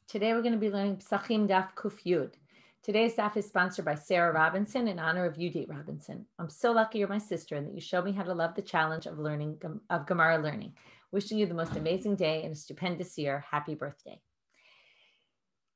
Today we're going to be learning Pesachim Daf Kuf Yud. Today's daf is sponsored by Sarah Robinson in honor of you, Dee Robinson. I'm so lucky you're my sister and that you showed me how to love the challenge of Gemara learning. Wishing you the most amazing day and a stupendous year. Happy birthday.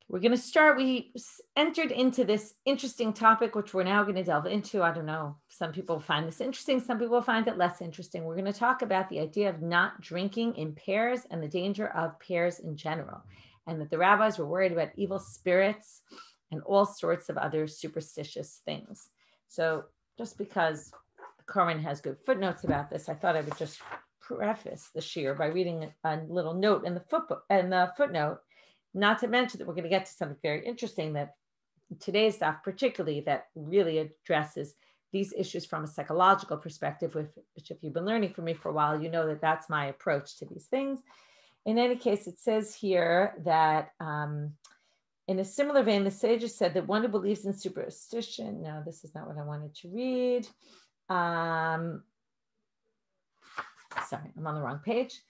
We're going to start. We entered into this interesting topic, which we're now going to delve into. I don't know. Some people find this interesting. Some people find it less interesting. We're going to talk about the idea of not drinking in pairs and the danger of pairs in general. And that the rabbis were worried about evil spirits and all sorts of other superstitious things. So just because the Koran has good footnotes about this, I thought I would just preface the Shiur by reading a little note in the footnote, not to mention that we're going to get to something very interesting that today's daf particularly that really addresses these issues from a psychological perspective, which if you've been learning from me for a while, you know that that's my approach to these things. In any case, it says here that in a similar vein, the sages said that one who believes in superstition, no, this is not what I wanted to read. Sorry, I'm on the wrong page.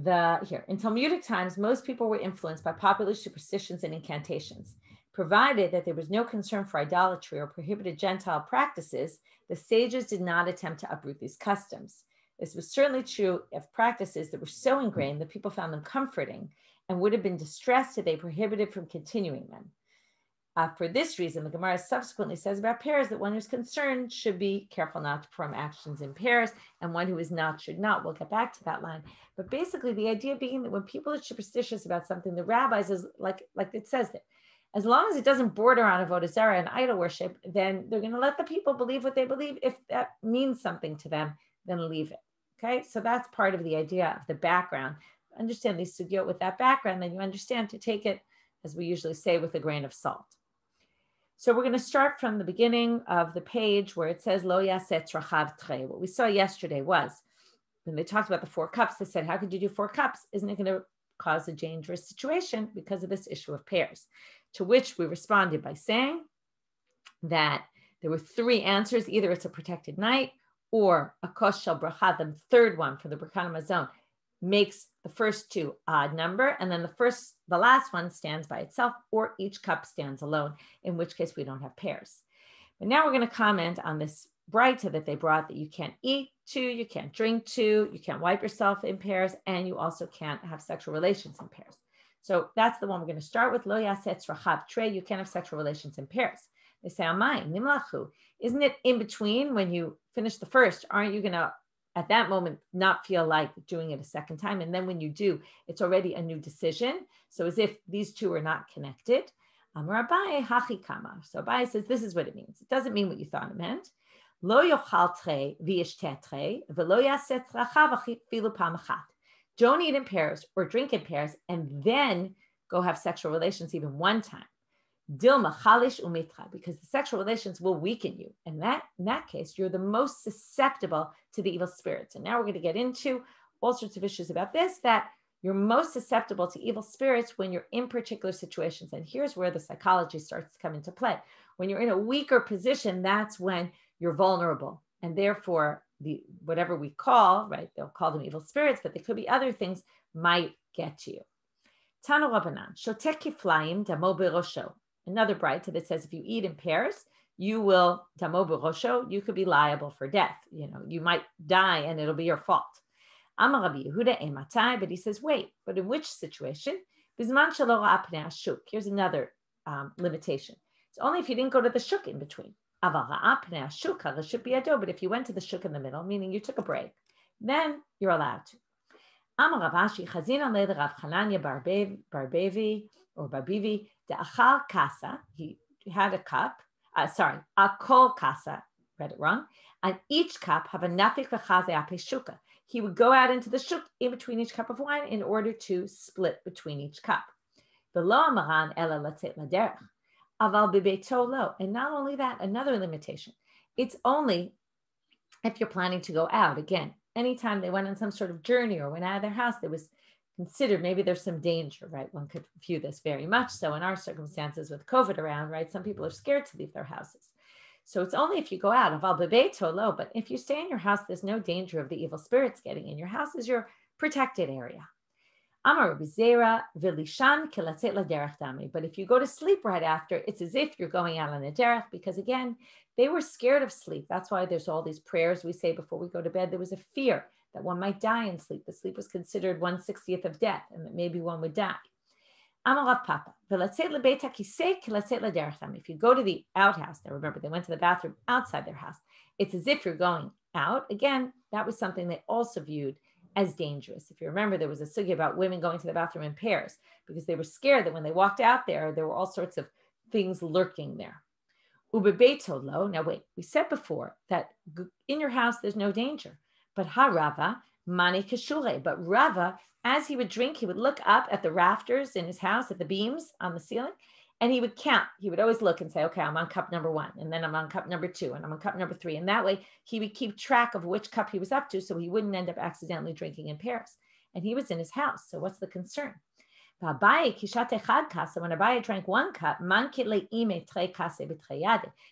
Here, in Talmudic times, most people were influenced by popular superstitions and incantations. Provided that there was no concern for idolatry or prohibited Gentile practices, the sages did not attempt to uproot these customs. This was certainly true of practices that were so ingrained that people found them comforting and would have been distressed if they prohibited from continuing them. For this reason, the Gemara subsequently says about pairs that one who's concerned should be careful not to perform actions in pairs, and one who is not should not. We'll get back to that line. But basically, the idea being that when people are superstitious about something, the rabbis is like it says that as long as it doesn't border on avodah zarah and idol worship, then they're going to let the people believe what they believe. If that means something to them, then leave it. Okay, so that's part of the idea of the background. Understand these sugyot with that background, then you understand to take it, as we usually say, with a grain of salt. So we're going to start from the beginning of the page where it says, Lo yaset rachav tre. What we saw yesterday was, when they talked about the 4 cups, they said, how could you do 4 cups? Isn't it going to cause a dangerous situation because of this issue of pairs? To which we responded by saying that there were 3 answers. Either it's a protected night, or a kos shel bracha, the third one for the bracha mazon, makes the first 2 odd number, and then the last one stands by itself, or each cup stands alone, in which case we don't have pairs. But now we're going to comment on this braita that they brought, that you can't eat 2, you can't drink 2, you can't wipe yourself in pairs, and you also can't have sexual relations in pairs. So that's the one we're going to start with. Lo yaset rachav trei, you can't have sexual relations in pairs. They say, Amai, nimlachu. Isn't it in between when you finish the first? Aren't you going to, at that moment, not feel like doing it a second time? And then when you do, it's already a new decision. So as if these 2 are not connected. Amar Abaye hachi kama. So Abaye says, this is what it means. It doesn't mean what you thought it meant. Lo yochal trei v'yishtet trei v'lo yaset rachav afilu pam achat. Don't eat in pairs or drink in pairs and then go have sexual relations even one time. Dilma chalish umitra, because the sexual relations will weaken you. And in that case, you're the most susceptible to the evil spirits. And now we're going to get into all sorts of issues about this, that you're most susceptible to evil spirits when you're in particular situations. And here's where the psychology starts to come into play. When you're in a weaker position, that's when you're vulnerable. And therefore, whatever we call, right, they'll call them evil spirits, but they could be other things, might get to you. Tanu Rabbanan, shotek kiflayim damo berosho. Another braita that says if you eat in pairs, you will, damo b'rosho, you could be liable for death. You might die and it'll be your fault. Amar Rabbi Yehuda ematai, but he says, wait, but in which situation? Bizman shelo ra'a pnei hashuk. Here's another limitation. It's only if you didn't go to the shuk in between. Aval ra'a pnei hashuk harashut biyado, but if you went to the shuk in the middle, meaning you took a break, then you're allowed to. Amar Rav Ashi chazina le Rav Chananya Barbevi or Barbivi de'achal kasa. He had a cup. Akol kasa. Read it wrong. And each cup have a nafik v'chazei ape shuka. He would go out into the shuk in between each cup of wine in order to split between each cup. V'lo amaran ela latzet laderech. Aval bebeito lo. And not only that, another limitation. It's only if you're planning to go out. Again, anytime they went on some sort of journey or went out of their house, there was considered maybe there's some danger, right? One could view this very much so in our circumstances with COVID around, right? Some people are scared to leave their houses. So it's only if you go out, but if you stay in your house, there's no danger of the evil spirits getting in. Your house is your protected area. Amar Rabbi Zera, v'lishan kelatzet laderech dami. But if you go to sleep right after, it's as if you're going out on a derech, because again, they were scared of sleep. That's why there's all these prayers we say before we go to bed. There was a fear that one might die in sleep. The sleep was considered 1/60th of death, and that maybe one would die. Amar Rav Papa, v'latzet lebeit hakisei kelatzet laderech dami. If you go to the outhouse, now remember they went to the bathroom outside their house, it's as if you're going out. Again, that was something they also viewed as dangerous. If you remember, there was a sugya about women going to the bathroom in pairs because they were scared that when they walked out there were all sorts of things lurking there. Ubebeitolo. Now wait, we said before that in your house there's no danger, but harava mani kashure. But Rava, as he would drink, he would look up at the rafters in his house, at the beams on the ceiling, and he would count. He would always look and say, okay, I'm on cup number 1, and then I'm on cup number 2, and I'm on cup number 3. And that way he would keep track of which cup he was up to so he wouldn't end up accidentally drinking in pairs. And he was in his house, so what's the concern? When Abaye drank 1 cup,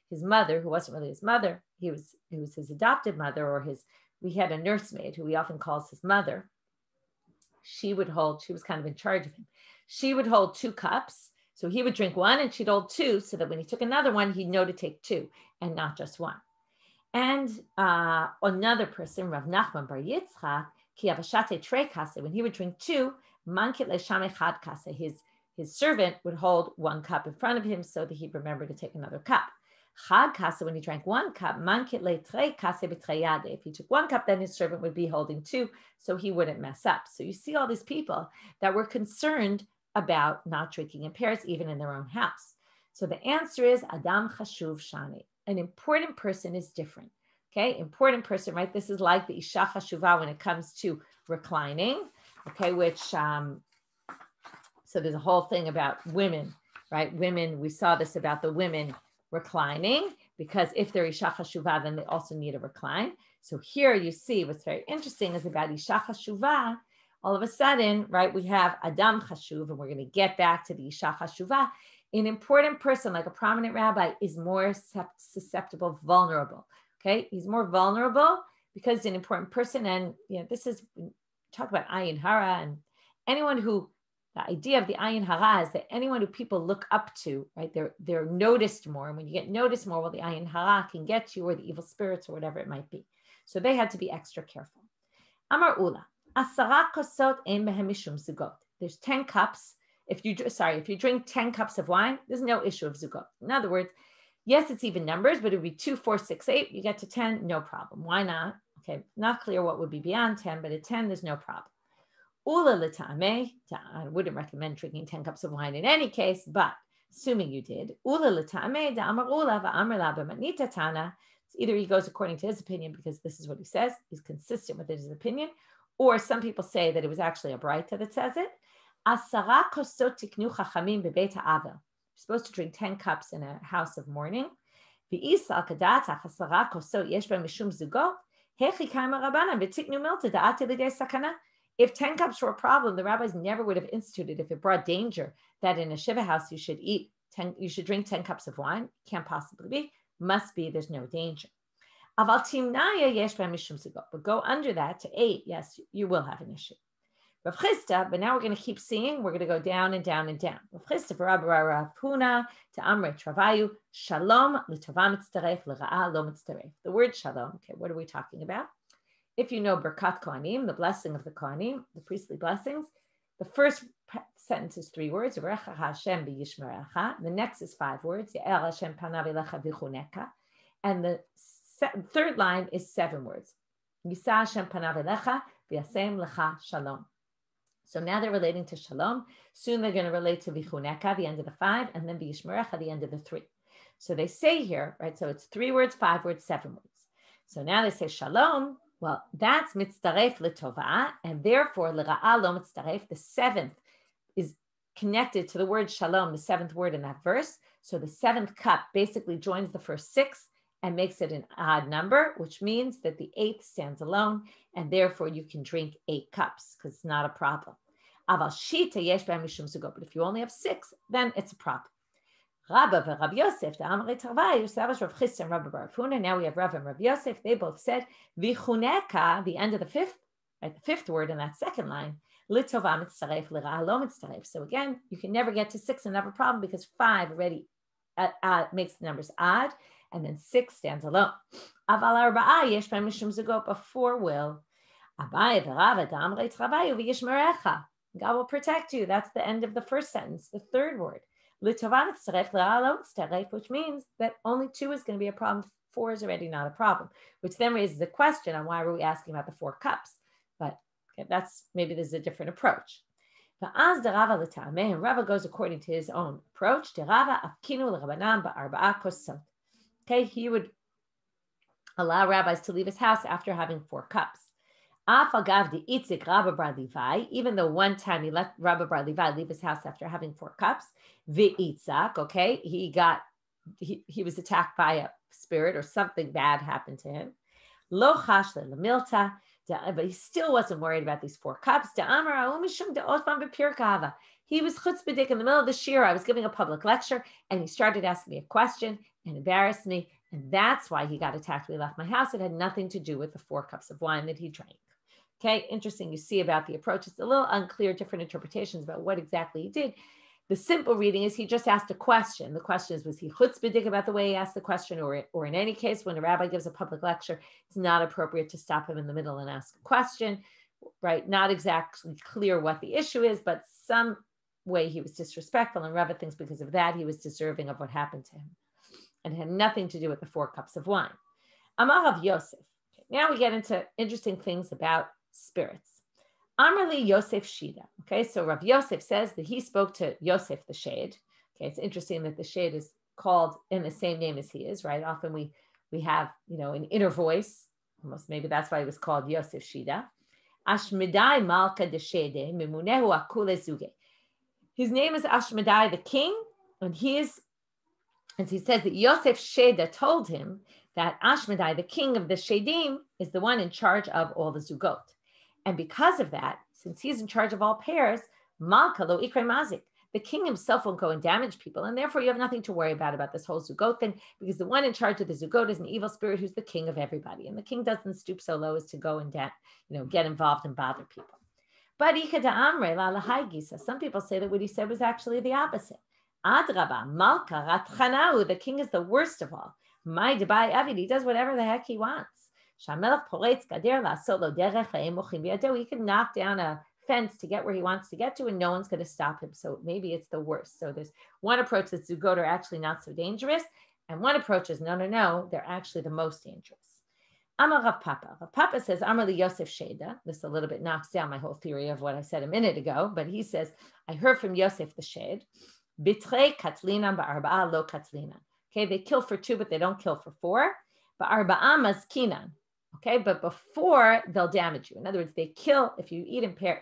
his mother, who wasn't really his mother, he was his adopted mother, or we had a nursemaid who he often calls his mother. She was kind of in charge of him. She would hold 2 cups. So he would drink 1 and she'd hold 2, so that when he took another one, he'd know to take 2 and not just 1. And another person, Rav Nachman bar Yitzchak, when he would drink 2, his servant would hold 1 cup in front of him so that he'd remember to take another cup. Chad kasa, when he drank 1 cup, if he took 1 cup, then his servant would be holding 2, so he wouldn't mess up. So you see all these people that were concerned about not drinking in pairs, even in their own house. So the answer is Adam Chashuv Shani. An important person is different. Okay, important person, right? This is like the Isha Chashuvah when it comes to reclining. Okay, which so there's a whole thing about women, right? Women, we saw this about the women reclining, because if they're Isha Chashuvah, then they also need a recline. So here you see what's very interesting is about Isha Chashuvah. All of a sudden, right, we have Adam Chashuv, and we're going to get back to the Isha Chashuvah. An important person, like a prominent rabbi, is more susceptible, vulnerable. Okay, he's more vulnerable because he's an important person. And this is, talk about ayin hara, and anyone who, the idea of the ayin hara is that anyone who people look up to, right, they're noticed more. And when you get noticed more, well, the ayin hara can get you, or the evil spirits, or whatever it might be. So they had to be extra careful. Amar Ula. There's 10 cups. If you drink 10 cups of wine, there's no issue of zugot. In other words, yes, it's even numbers, but it would be 2, 4, 6, 8. You get to 10, no problem. Why not? Okay, not clear what would be beyond 10, but at 10, there's no problem. Ula l'tameh, I wouldn't recommend drinking 10 cups of wine in any case, but assuming you did, ula l'tameh da'amar ula va'amar la b'manita tana. Either he goes according to his opinion because this is what he says, he's consistent with his opinion, or some people say that it was actually a braita that says it. Asara kosot tiknu chachamim bebeit ha'avel. You're supposed to drink 10 cups in a house of mourning. V'isal kadatach asara kosot yesh b'hem mishum zugot. Hechi kaima rabbanan v'tiknu milta da'at l'dei sakana. If 10 cups were a problem, the rabbis never would have instituted, if it brought danger, that in a shiva house you should drink 10 cups of wine. Can't possibly be. Must be there's no danger. But go under that to 8, yes, you will have an issue. Rav Chisda, but now we're going to keep seeing, we're going to go down and down and down. Rav Chisda v'Rav Huna to Amre Travayu, Shalom l'tova mitztaref l'ra'a lo mitztaref. The word shalom, okay, what are we talking about? If you know Birkat Kohanim, the blessing of the Kohanim, the priestly blessings, the first sentence is 3 words, Yerecha Hashem b'yishmerecha. The next is 5 words, Ye'el Hashem panav elecha v'chuneka. And the third line is 7 words. Yisa Hashem panav elecha v'yasem lecha shalom. So now they're relating to shalom. Soon they're going to relate to v'chuneka, the end of the 5, and then v'yishmerecha, the end of the 3. So they say here, right, so it's 3 words, 5 words, 7 words. So now they say shalom. Well, that's mitztaref l'tova, and therefore l'ra'a lo mitztaref, the 7th is connected to the word shalom, the 7th word in that verse. So the 7th cup basically joins the first 6 and makes it an odd number, which means that the 8th stands alone, and therefore you can drink 8 cups because it's not a problem. Aval shita yesh b'hem mishum zugot, but if you only have 6, then it's a problem. Rabba v'Rav Yosef, the Amrei Tarvayu, Savash Rav Chisda and Rabba bar Huna. Now we have Rav and Rav Yosef. They both said v'chuneka, the end of the 5th, right, the 5th word in that second line, So again, you can never get to 6 and have a problem because 5 already makes the numbers odd, and then 6 stands alone. But 4 will. God will protect you. That's the end of the first sentence, the third word. Which means that only 2 is going to be a problem. 4 is already not a problem, which then raises the question on why were we asking about the 4 cups? But okay, maybe there's a different approach. Rava goes according to his own approach. Okay, he would allow rabbis to leave his house after having 4 cups. Even though one time he let Rabba Bar Levi leave his house after having 4 cups, okay, he was attacked by a spirit or something bad happened to him. But he still wasn't worried about these 4 cups. He was chutzpahdik in the middle of the shiur. I was giving a public lecture, and he started asking me a question and embarrassed me, and that's why he got attacked when he left my house. It had nothing to do with the 4 cups of wine that he drank. Okay, interesting. You see about the approach. It's a little unclear, different interpretations about what exactly he did. The simple reading is he just asked a question. The question is, was he chutzpahdik about the way he asked the question, or in any case, when a rabbi gives a public lecture, it's not appropriate to stop him in the middle and ask a question, right? Not exactly clear what the issue is, but some way he was disrespectful, and Rava thinks because of that, he was deserving of what happened to him. And it had nothing to do with the 4 cups of wine. Amar Rav Yosef. Okay, now we get into interesting things about spirits. Amrli Yosef Shida. Okay, so Rav Yosef says that he spoke to Yosef the Shade. Okay, it's interesting that the Shade is called in the same name as he is, right? Often we have, an inner voice. Almost maybe that's why he was called Yosef Shida. Ashmedai Malka de Shede Mimunehu Akule Zuge. His name is Ashmedai the king, and he says that Yosef Sheda told him that Ashmedai, the king of the Shedim, is the one in charge of all the Zugot. And because of that, since he's in charge of all pairs, Malka lo ikre mazik, the king himself won't go and damage people. And therefore, you have nothing to worry about this whole Zugot thing, because the one in charge of the Zugot is an evil spirit who's the king of everybody. And the king doesn't stoop so low as to go and get involved and bother people. But some people say that what he said was actually the opposite. Adraba, Malka, Ratchanau, the king is the worst of all. My Dubai Avid, he does whatever the heck he wants. He can knock down a fence to get where he wants to get to, and no one's going to stop him. So maybe it's the worst. So there's one approach that Zugot are actually not so dangerous, and one approach is no, they're actually the most dangerous. Amar Rav Papa. Rav Papa says, Amar li Yosef Sheda. This a little bit knocks down my whole theory of what I said a minute ago, but he says, I heard from Yosef the Shed, Bitre katlinan ba'arba'a lo katlinan. Okay, they kill for 2, but they don't kill for 4. Ba'arba'a mazkinan. Okay, but before they'll damage you. In other words, they kill if you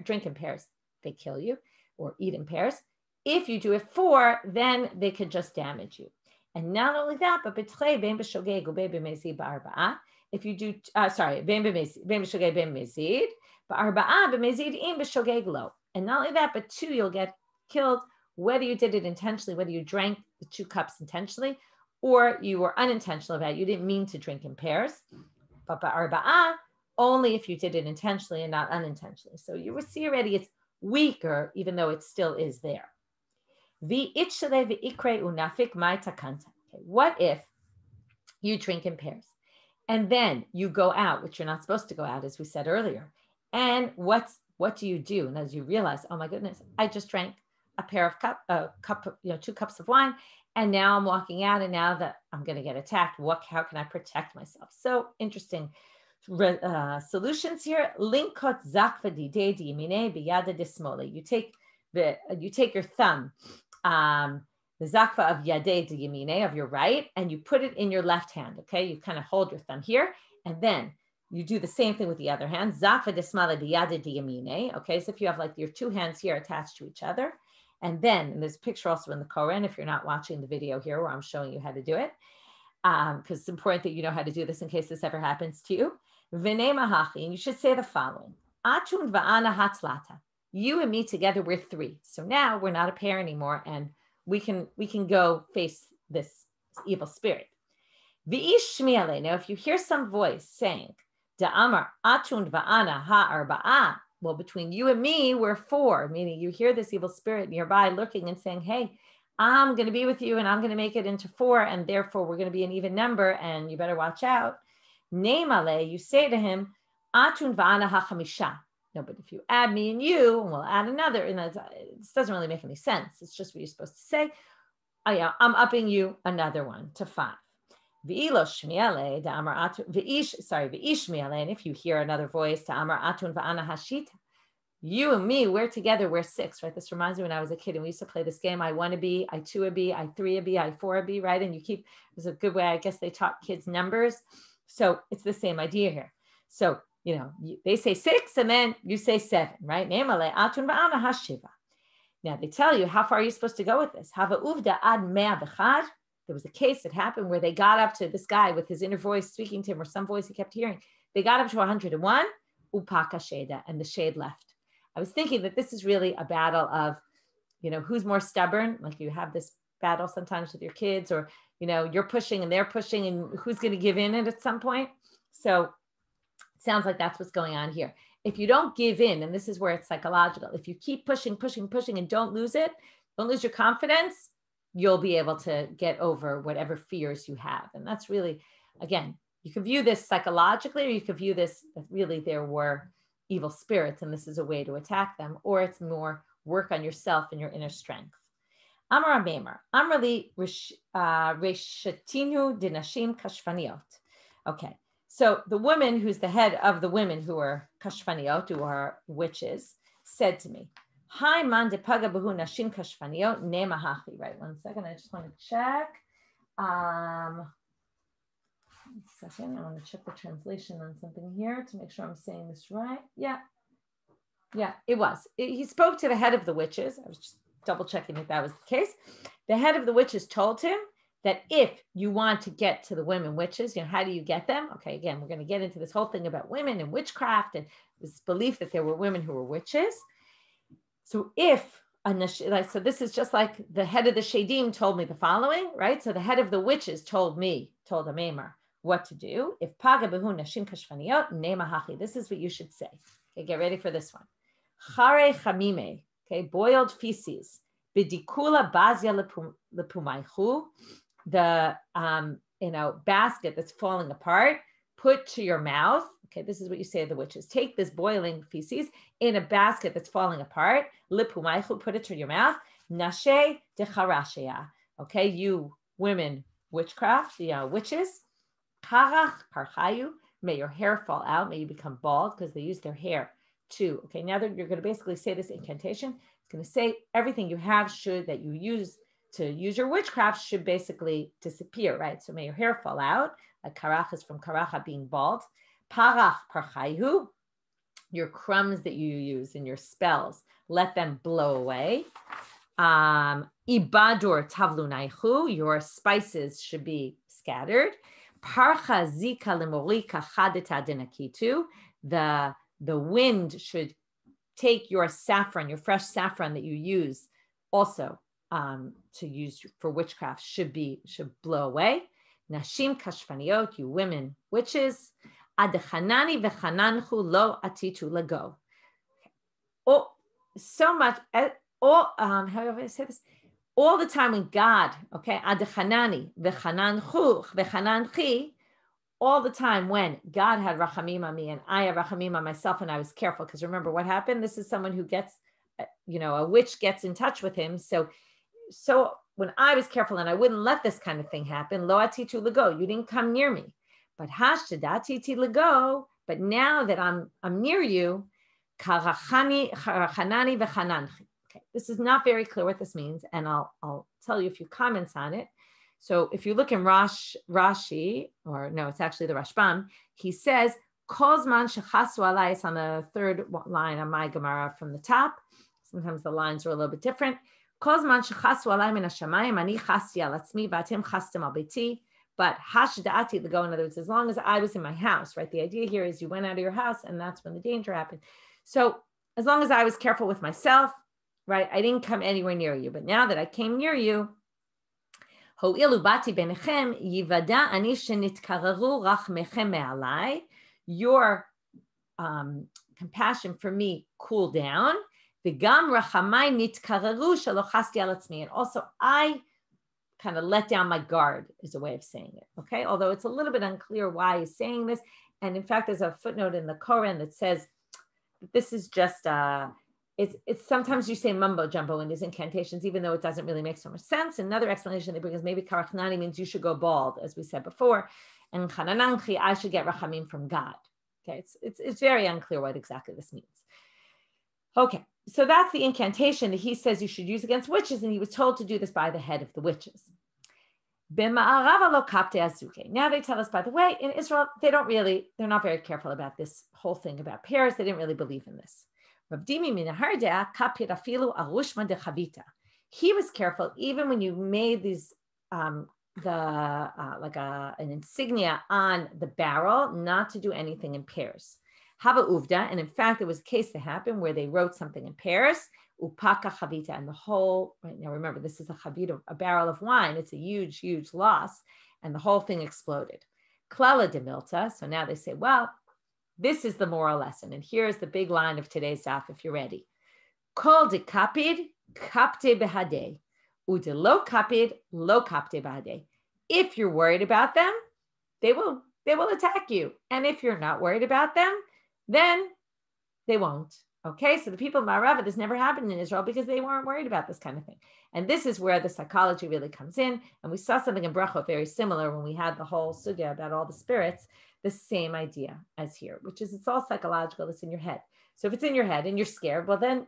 drink in pairs, they kill you, or eat in pairs. If you do it 4, then they could just damage you. And not only that, but bitre ben b'shogeg u'ben b'mezid ba'arba'a. If you do, ben b'shogeg ben b'mezid ba'arba'a b'mezid im b'shogeg lo. And not only that, but 2, you'll get killed whether you did it intentionally, whether you drank the 2 cups intentionally, or you were unintentional about it. You didn't mean to drink in pairs. But ba'arba'a, only if you did it intentionally and not unintentionally. So you will see already it's weaker, even though it still is there. Okay, what if you drink in pairs and then you go out, which you're not supposed to go out, as we said earlier. And what do you do? And as you realize, oh my goodness, I just drank a pair of 2 cups of wine, and now I'm walking out, and now that I'm going to get attacked, how can I protect myself? So interesting solutions here. Linkot zakva dide diyamine biyada dismole. You take your thumb, the zakva of yade diyamine, of your right, and you put it in your left hand. Okay, you kind of hold your thumb here, and then you do the same thing with the other hand. Zakva dismale biyada diyamine. Okay, so if you have like your 2 hands here attached to each other. And there's a picture also in the Koran, if you're not watching the video here where I'm showing you how to do it, because it's important that you know how to do this in case this ever happens to you. V'nei mahachi, and you should say the following. Atun va'ana hatzlata. You and me together, we're 3. So now we're not a pair anymore, and we can go face this evil spirit. V'ish shmi'ale. Now, if you hear some voice saying, Da'amar atun va'ana ha'arba'a Well, between you and me, we're 4, meaning you hear this evil spirit nearby lurking and saying, hey, I'm going to be with you and I'm going to make it into 4. And therefore we're going to be an even number and you better watch out. Neimale, you say to him, Atun va'ana hachamisha. No, but if you add me and you, and we'll add another, and it doesn't really make any sense. It's just what you're supposed to say. Oh, yeah, I'm upping you another one to 5. V'ish miale, and if you hear another voice to Amar Atun va'ana hashita, you and me, we're together, we're 6, right? This reminds me when I was a kid and we used to play this game. I 1 a B, I 2 a B, I 3 a B, I 4 a B, right? And it was a good way, I guess they taught kids numbers. So it's the same idea here. So, they say 6 and then you say 7, right? Now they tell you how far are you supposed to go with this. Hava uvda ad mea v'chad. There was a case that happened where they got up to this guy with his inner voice speaking to him, or some voice he kept hearing. They got up to 101, upaka sheda, and the shade left. I was thinking that this is really a battle of, who's more stubborn. Like you have this battle sometimes with your kids, or, you're pushing and they're pushing, and who's going to give in at some point. So it sounds like that's what's going on here. If you don't give in, and this is where it's psychological, if you keep pushing and don't lose it, don't lose your confidence, you'll be able to get over whatever fears you have. And that's really, again, you can view this psychologically, or you could view this that really there were evil spirits and this is a way to attack them, or it's more work on yourself and your inner strength. Amar Ameimar, Amrali Reshatinu Dinashim Kashfaniot. Okay, so the woman who's the head of the women who are Kashfaniot, who are witches, said to me, Hi man de paga bahu nashim kashfaniot nemahachi. Right, 1 second, I just want to check. 1 second, I want to check the translation on something here to make sure I'm saying this right. Yeah, it was. He spoke to the head of the witches. I was just double checking if that was the case. The head of the witches told him that if you want to get to the women witches, how do you get them? Okay, again, we're going to get into this whole thing about women and witchcraft and this belief that there were women who were witches. So so this is just like the head of the Shadim told me the following, right? So the head of the witches told Ameimar what to do. If paga behu nashim kashfaniot nemahachi, this is what you should say. Okay, get ready for this one. Chare chamime, okay, boiled feces. Bidikula bazia lepumaychu, the basket that's falling apart, put to your mouth. Okay, this is what you say to the witches. Take this boiling feces in a basket that's falling apart. Lipumaychu, put it to your mouth. Nashe decharashea. Okay, you women witchcraft, witches. Karach karchayu. May your hair fall out. May you become bald, because they use their hair too. Okay, now that you're going to basically say this incantation, it's going to say everything you have that you use to use your witchcraft should basically disappear, right? So may your hair fall out. Like karach is from karacha, being bald. Parach parchayu, your crumbs that you use in your spells, let them blow away. Ibadur tavlunaichu, your spices should be scattered. Parcha zika lemorika chadeta denakitu, the wind should take your saffron, your fresh saffron that you use also to use for witchcraft should blow away. Nashim kashfaniot, you women witches. Adechanani vechananchu lo atitu lego. Oh, so much. How do I say this? All the time when God, okay, adechanani vechananchu vechananchi, all the time when God had rachamim on me and I had rachamim on myself, and I was careful, because remember what happened? This is someone who gets, a witch gets in touch with him. So when I was careful and I wouldn't let this kind of thing happen, lo atitu lego, you didn't come near me. But hashtadati lego, but now that I'm near you, karachani v'chananchi. Okay, this is not very clear what this means, and I'll tell you a few comments on it. So if you look in Rashi, or no, it's actually the Rashbam, he says, Kozman shechasu alai, it's on the 3rd line on my Gemara from the top. Sometimes the lines are a little bit different. Kozman shechasu alai min hashamayim, ani chasti al atzmi, v'atem chastem al beiti. But hashda'ati lego, in other words, as long as I was in my house, right? The idea here is you went out of your house and that's when the danger happened. So as long as I was careful with myself, right? I didn't come anywhere near you. But now that I came near you, ho'ilu bati benechem yivada ani shenitkararu rachmechem me'alai, your compassion for me cool down. And also I kind of let down my guard is a way of saying it. Okay. Although it's a little bit unclear why he's saying this. And in fact, there's a footnote in the Koran that says that this is just, it's sometimes you say mumbo jumbo in these incantations, even though it doesn't really make so much sense. Another explanation they bring is maybe karachnani means you should go bald, as we said before. And chanananchi, I should get rachamim from God. Okay. It's very unclear what exactly this means. Okay. So that's the incantation that he says you should use against witches, and he was told to do this by the head of the witches. Now they tell us, by the way, in Israel, they're not very careful about this whole thing about pears. They didn't really believe in this. He was careful even when you made these an insignia on the barrel, not to do anything in pairs. Hava uvda, and in fact, there was a case that happened where they wrote something in pairs, upaka chavita, and the whole, right now remember, this is a chavita, a barrel of wine. It's a huge, huge loss, and the whole thing exploded. Klala de milta, so now they say, well, this is the moral lesson, and here's the big line of today's daf, if you're ready. Kol de kapid, kapte behade, ude lo kapid, lo kapte behade. If you're worried about them, they will attack you, and if you're not worried about them, then they won't. Okay, so the people of Ma'arava, this never happened in Israel because they weren't worried about this kind of thing. And this is where the psychology really comes in. And we saw something in Brachot very similar when we had the whole sugya about all the spirits, the same idea as here, which is it's all psychological, it's in your head. So if it's in your head and you're scared, well then,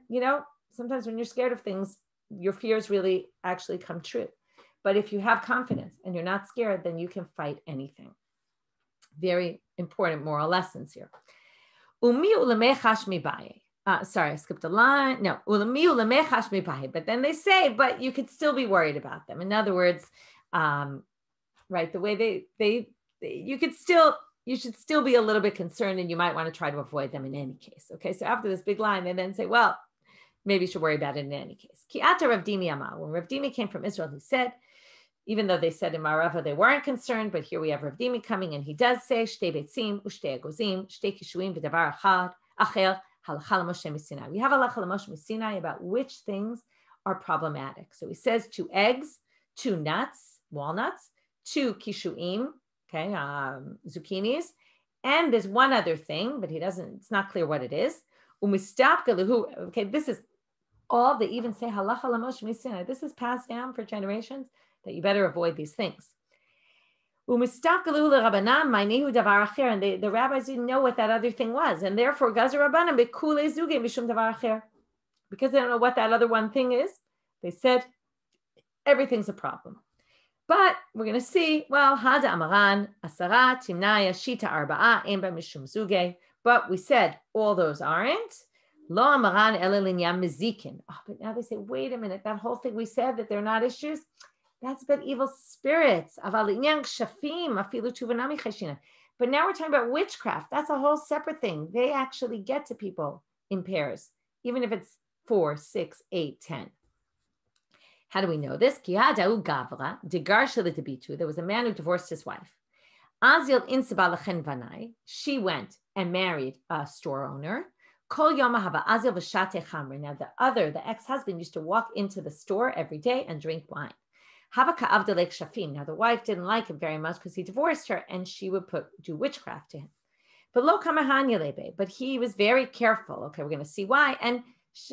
sometimes when you're scared of things, your fears really actually come true. But if you have confidence and you're not scared, then you can fight anything. Very important moral lessons here. Sorry, I skipped a line. No, but then they say, but you could still be worried about them. In other words, right, the way you should still be a little bit concerned, and you might want to try to avoid them in any case. Okay, so after this big line, they then say, well, maybe you should worry about it in any case. Ki'ata Rav Dimi Amar, when Rav Dimi came from Israel, he said, even though they said in Ma'arava they weren't concerned, but here we have Rav Dimi coming, and he does say, Shtei betzim, ushtei agozim, shtei kishuim, v'davar achad, acher, halacha l'Moshe miSinai. We have halacha l'Moshe miSinai about which things are problematic. So he says 2 eggs, 2 nuts, walnuts, 2 kishuim, okay, zucchinis, and there's one other thing, but it's not clear what it is. Okay, this is all they even say halacha l'Moshe miSinai. This is passed down for generations, that you better avoid these things. And the rabbis didn't know what that other thing was. And therefore, because they don't know what that other one thing is, they said, everything's a problem. But we're going to see, well, Hada Amaran, Asara, Timnaya, Shita Arba'a, Emba Mishum Zuge. But we said all those aren't. Lo Amaran Elelinyam Mizikin. But now they say, wait a minute, that whole thing we said that they're not issues. That's about evil spirits. But now we're talking about witchcraft. That's a whole separate thing. They actually get to people in pairs, even if it's 4, 6, 8, 10. How do we know this? There was a man who divorced his wife. She went and married a store owner. Now the ex-husband used to walk into the store every day and drink wine. Now the wife didn't like him very much because he divorced her, and she would do witchcraft to him. But he was very careful. Okay, we're going to see why. And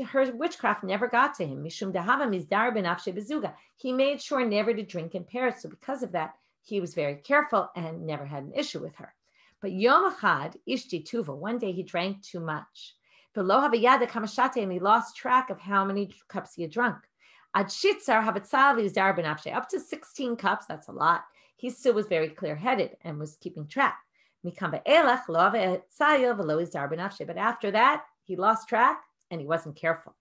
her witchcraft never got to him. He made sure never to drink in pairs. So because of that, he was very careful and never had an issue with her. But Yom Echad, Ishti Tuva, one day he drank too much. And he lost track of how many cups he had drunk. Up to 16 cups, that's a lot. He still was very clear-headed and was keeping track. But after that, he lost track and he wasn't careful.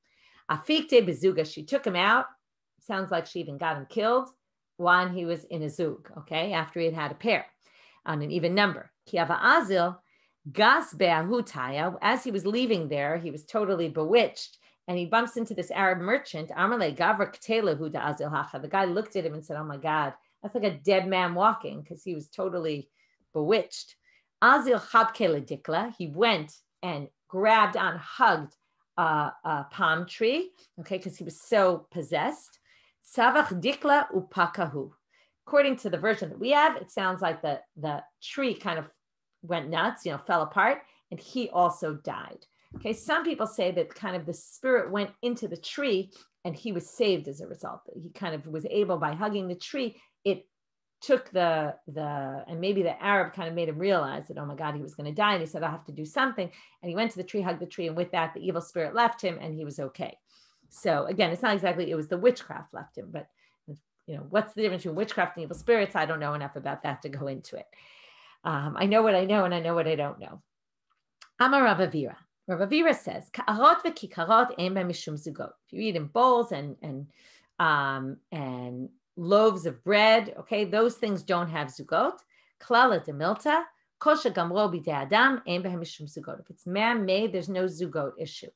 She took him out. Sounds like she even got him killed when he was in a zug, okay, after he had a pair on an even number. As he was leaving there, he was totally bewitched. And he bumps into this Arab merchant. The guy looked at him and said, oh my God, that's like a dead man walking, because he was totally bewitched. He went and grabbed on, hugged a palm tree, okay, because he was so possessed. Tzavach dikla upakahu. According to the version that we have, it sounds like the tree kind of went nuts, fell apart, and he also died. Okay, some people say that kind of the spirit went into the tree and he was saved as a result. He kind of was able, by hugging the tree, it took and maybe the Arab kind of made him realize that, oh my God, he was going to die. And he said, I'll have to do something. And he went to the tree, hugged the tree. And with that, the evil spirit left him and he was okay. So again, it's not exactly, it was the witchcraft left him, but what's the difference between witchcraft and evil spirits? I don't know enough about that to go into it. I know what I know and I know what I don't know. Amar Rav Avira. Rav Avira says, Ka'arot v'kikarot ein b'hem mishum zugot. If you eat in bowls and loaves of bread, okay, those things don't have zugot. Klala demilta, kosha gamro b'dei adam ein b'hem mishum zugot. If it's man-made, there's no zugot issue.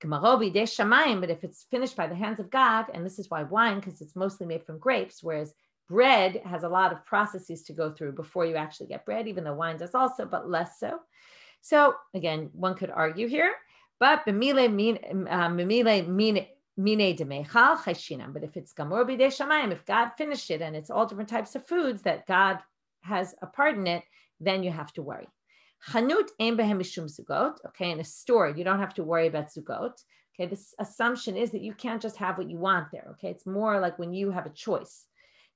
But if it's finished by the hands of God, and this is why wine, because it's mostly made from grapes, whereas bread has a lot of processes to go through before you actually get bread, even though wine does also, but less so. So again, one could argue here, but but if it's gamor b'dei shamayim, if God finished it and it's all different types of foods that God has a part in it, then you have to worry. Chanut ein behem mishum zugot. Okay, in a store, you don't have to worry about zugot. Okay, this assumption is that you can't just have what you want there. Okay, it's more like when you have a choice.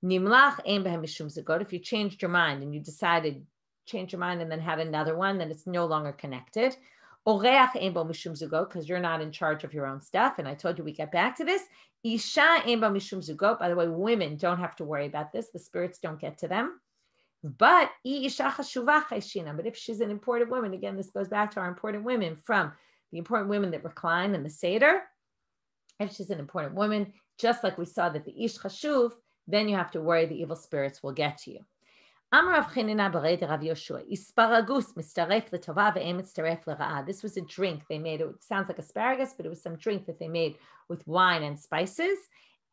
Nimlach ein behem mishum zugot. If you changed your mind and you decided change your mind and then had another one, then it's no longer connected. Oreach ein bo mishum zugot, because you're not in charge of your own stuff. And I told you we get back to this. Isha ein bo mishum zugot. By the way, women don't have to worry about this. The spirits don't get to them. But if she's an important woman, again, this goes back to our important women, from the important women that recline in the Seder. If she's an important woman, just like we saw that the Ish Chashuv, then you have to worry the evil spirits will get to you. This was a drink they made. It sounds like asparagus, but it was some drink that they made with wine and spices.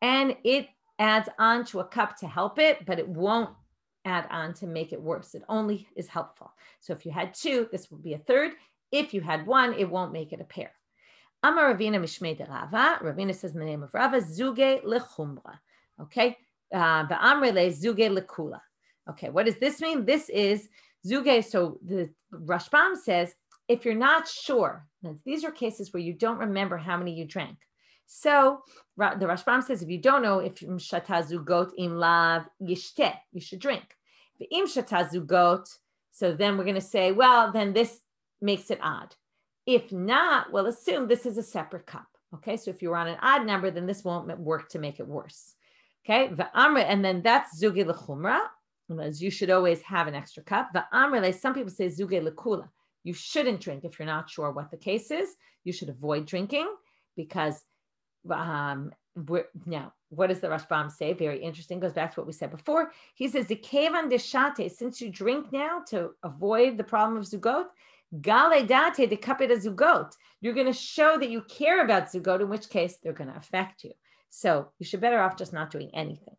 And it adds on to a cup to help it, but it won't add on to make it worse. It only is helpful. So if you had two, this would be a third. If you had one, it won't make it a pair. Amar Ravina Mishmei de Rava. Ravina says in the name of Rava, Zuge lechumra. Okay. Va'amre le Zuge lekula. Okay. What does this mean? This is Zuge. So the Rashbam says, if you're not sure, these are cases where you don't remember how many you drank. So the Rashbam says, if you don't know if shata zugot im lav yishteh, you should drink. The im shata zugot, so then we're going to say, well, then this makes it odd. If not, we'll assume this is a separate cup. Okay, so if you're on an odd number, then this won't work to make it worse. Okay, and then that's zuge lechumra, as you should always have an extra cup. Some people say zuge lekula. You shouldn't drink if you're not sure what the case is. You should avoid drinking because now, what does the Rashbam say? Very interesting. Goes back to what we said before. He says, the kevan deshate, since you drink now to avoid the problem of zugot, gale date de kapita zugot. You're going to show that you care about zugot, in which case they're going to affect you. So you should better off just not doing anything.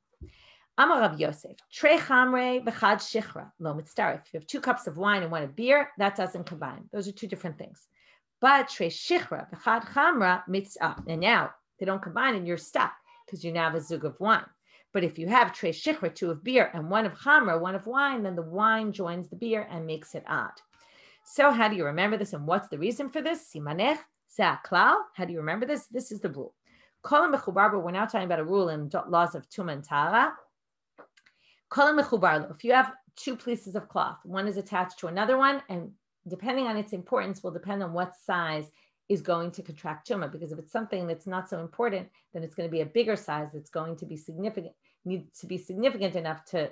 Amar Rav Yosef, trei chamre b'chad shichra lo mitzaref. If you have 2 cups of wine and 1 of beer, that doesn't combine. Those are 2 different things. But trei shichra b'chad chamra mitzah. And now they don't combine and you're stuck because you now have a zug of wine. But if you have trei shichra, 2 of beer, and 1 of chamra, 1 of wine, then the wine joins the beer and makes it odd. So how do you remember this? And what's the reason for this? Simanech klal. How do you remember this? This is the rule. Kol mechubar, we're now talking about a rule in laws of Tuma and Tara. Kol mechubar, if you have 2 pieces of cloth, one is attached to another one, and depending on its importance will depend on what size is going to contract Tuma, because if it's something that's not so important, then it's going to be a bigger size that's going to be significant, needs to be significant enough to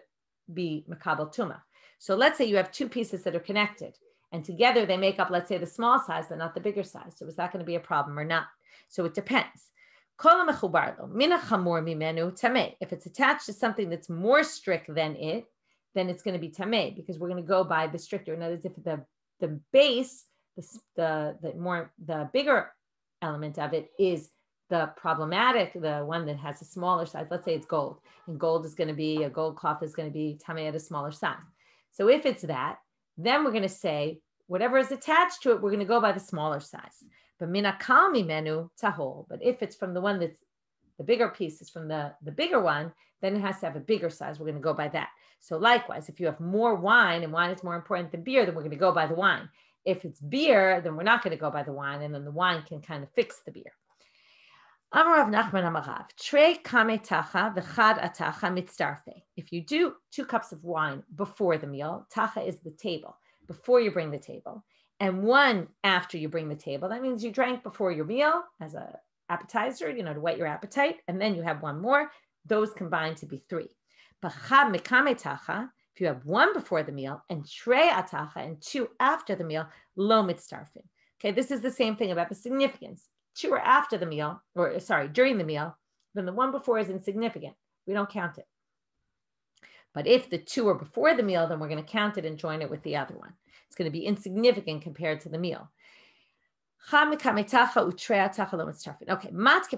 be Makabel Tuma. So let's say you have 2 pieces that are connected, and together they make up, let's say, the small size, but not the bigger size. So is that going to be a problem or not? So it depends. If it's attached to something that's more strict than it, then it's going to be tameh, because we're going to go by the stricter. In other words, if the base, the bigger element of it is the problematic, the one that has a smaller size. Let's say it's gold, and gold cloth is going to be tameh at a smaller size. So if it's that, then we're going to say whatever is attached to it, we're going to go by the smaller size. But mina kalmi menu tahol. But if it's from the one that's the bigger piece is from the bigger one, then it has to have a bigger size. We're going to go by that. So likewise, if you have more wine and wine is more important than beer, then we're going to go by the wine. If it's beer, then we're not going to go by the wine, and then the wine can kind of fix the beer. Amarav Nachman Amarav, Trei kame tacha v'chad atacha mitzdarfe. If you do 2 cups of wine before the meal, tacha is the table, before you bring the table, and 1 after you bring the table, that means you drank before your meal as a appetizer, to whet your appetite, and then you have 1 more. Those combine to be 3. B'chad mekame tacha, if you have 1 before the meal and trei atacha and 2 after the meal, lo mitzdarfin. Okay, this is the same thing about the significance. 2 are after the meal, or sorry, during the meal, then the 1 before is insignificant. We don't count it. But if the 2 are before the meal, then we're going to count it and join it with the other one. It's going to be insignificant compared to the meal. Okay, matke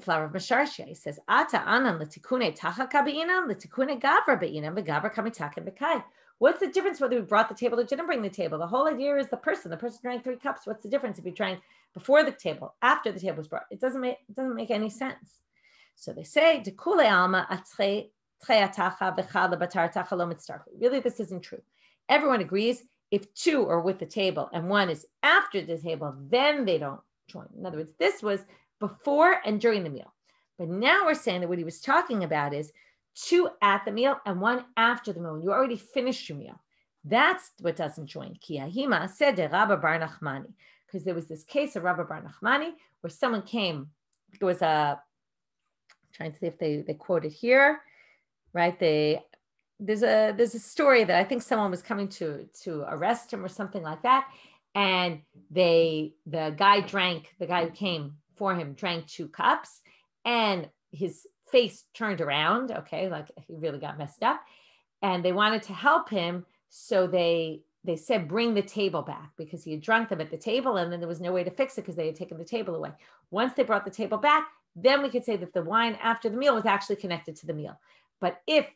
flour of Masharshia says, Ata anan letikune tacha kabeinam, letikune gavra beinam, begavra kamitake bekai. What's the difference whether we brought the table or didn't bring the table? The whole idea is the person. The person drank 3 cups. What's the difference if you drank before the table, after the table was brought? It doesn't make any sense. So they say, Dekule alma atre treatacha v'chad batar tacha lo mitzdarfe. Really, this isn't true. Everyone agrees if 2 are with the table and 1 is after the table, then they don't join. In other words, this was before and during the meal. But now we're saying that what he was talking about is 2 at the meal and 1 after the meal. When you already finished your meal. That's what doesn't join. Kiyahima said Rabba Bar Nachmani. Because there was this case of Rabba Bar Nachmani where someone came. It was trying to see if they quote it here, right? There's a story that I think someone was coming to arrest him or something like that. And the guy who came for him drank 2 cups and his face turned around, okay, like he really got messed up. And they wanted to help him. So they said, bring the table back because he had drunk them at the table and then there was no way to fix it because they had taken the table away. Once they brought the table back, then we could say that the wine after the meal was actually connected to the meal. But if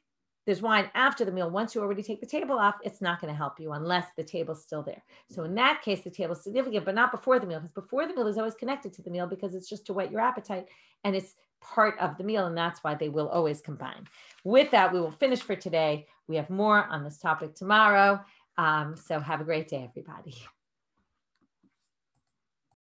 there's wine after the meal, once you already take the table off, it's not going to help you unless the table's still there. So in that case, the table's significant, but not before the meal, because before the meal is always connected to the meal because it's just to whet your appetite and it's part of the meal, and that's why they will always combine. With that, we will finish for today. We have more on this topic tomorrow. So have a great day, everybody.